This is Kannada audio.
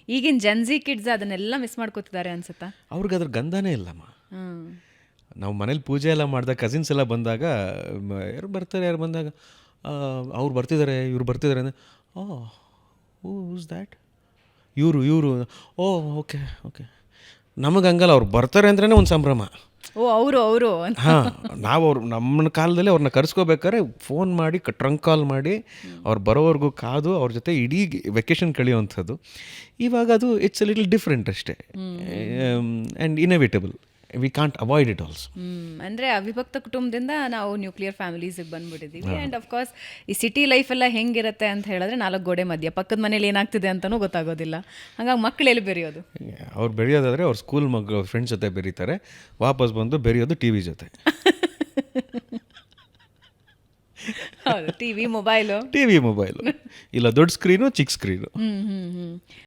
ಈಗಿನ ಜನ್ಜಿ ಕಿಡ್ಸ್ ಅದನ್ನೆಲ್ಲ ಮಿಸ್ ಮಾಡ್ಕೋತಿದ್ದಾರೆ ಅನ್ಸುತ್ತಾ? ಅವ್ರಿಗೆ ಅದ್ರ ಗಂಧನೇ ಇಲ್ಲಮ್ಮ. ಹ್ಮ್. ನಾವು ಮನೇಲಿ ಪೂಜೆ ಎಲ್ಲ ಮಾಡಿದಾಗ ಕಸಿನ್ಸ್ ಎಲ್ಲ ಬಂದಾಗ ಯಾರು ಬರ್ತಾರೆ, ಯಾರು ಬಂದಾಗ ಅವ್ರು ಬರ್ತಿದ್ದಾರೆ, ಇವ್ರು ಬರ್ತಿದ್ದಾರೆ ಅಂದರೆ ಹೂಸ್ ದ್ಯಾಟ್, ಇವರು ಓ ಓಕೆ ಓಕೆ. ನಮಗೆ ಹಂಗಲ್ಲ, ಅವ್ರು ಬರ್ತಾರೆ ಅಂದ್ರೇ ಒಂದು ಸಂಭ್ರಮ. ಓ ಅವರು ಅಂತ. ಹಾಂ, ನಾವು ನಮ್ಮ ಕಾಲದಲ್ಲಿ ಅವ್ರನ್ನ ಕರೆಸ್ಕೋಬೇಕಾದ್ರೆ ಫೋನ್ ಮಾಡಿ ಟ್ರಂಕ್ ಕಾಲ್ ಮಾಡಿ ಅವ್ರು ಬರೋವರೆಗೂ ಕಾದು ಅವ್ರ ಜೊತೆ ಇಡೀ ವೆಕೇಷನ್ ಕಳೆಯುವಂಥದ್ದು. ಇವಾಗ ಅದು ಇಟ್ಸ್ ಅ ಲಿಟಲ್ ಡಿಫ್ರೆಂಟ್ ಅಷ್ಟೇ, and inevitable, we can't avoid it also. ಅಂದರೆ ಅವಿಭಕ್ತ ಕುಟುಂಬದಿಂದ ನಾವು ನ್ಯೂಕ್ಲಿಯರ್ ಫ್ಯಾಮಿಲೀಸಿಗೆ ಬಂದ್ಬಿಟ್ಟಿದ್ದೀವಿ. ಆ್ಯಂಡ್ ಅಫ್ಕೋರ್ಸ್ ಈ ಸಿಟಿ ಲೈಫೆಲ್ಲ ಹೆಂಗಿರುತ್ತೆ ಅಂತ ಹೇಳಿದ್ರೆ 4 ಗೋಡೆ ಮಧ್ಯ ಪಕ್ಕದ ಮನೇಲಿ ಏನಾಗ್ತಿದೆ ಅಂತಲೂ ಗೊತ್ತಾಗೋದಿಲ್ಲ. ಹಾಗಾಗಿ ಮಕ್ಕಳು ಎಲ್ಲಿ ಬೆರೆಯೋದು? ಅವ್ರು ಬೆರೆಯೋದಾದರೆ ಅವ್ರ ಸ್ಕೂಲ್ ಫ್ರೆಂಡ್ಸ್ ಜೊತೆ ಬೆರೀತಾರೆ, ವಾಪಸ್ ಬಂದು ಬೆರೆಯೋದು ಟಿ ವಿ ಜೊತೆ. ಹೌದು, ಟಿ ವಿ ಮೊಬೈಲು ಇಲ್ಲ ದೊಡ್ಡ ಸ್ಕ್ರೀನು, ಚಿಕ್ಕ ಸ್ಕ್ರೀನು.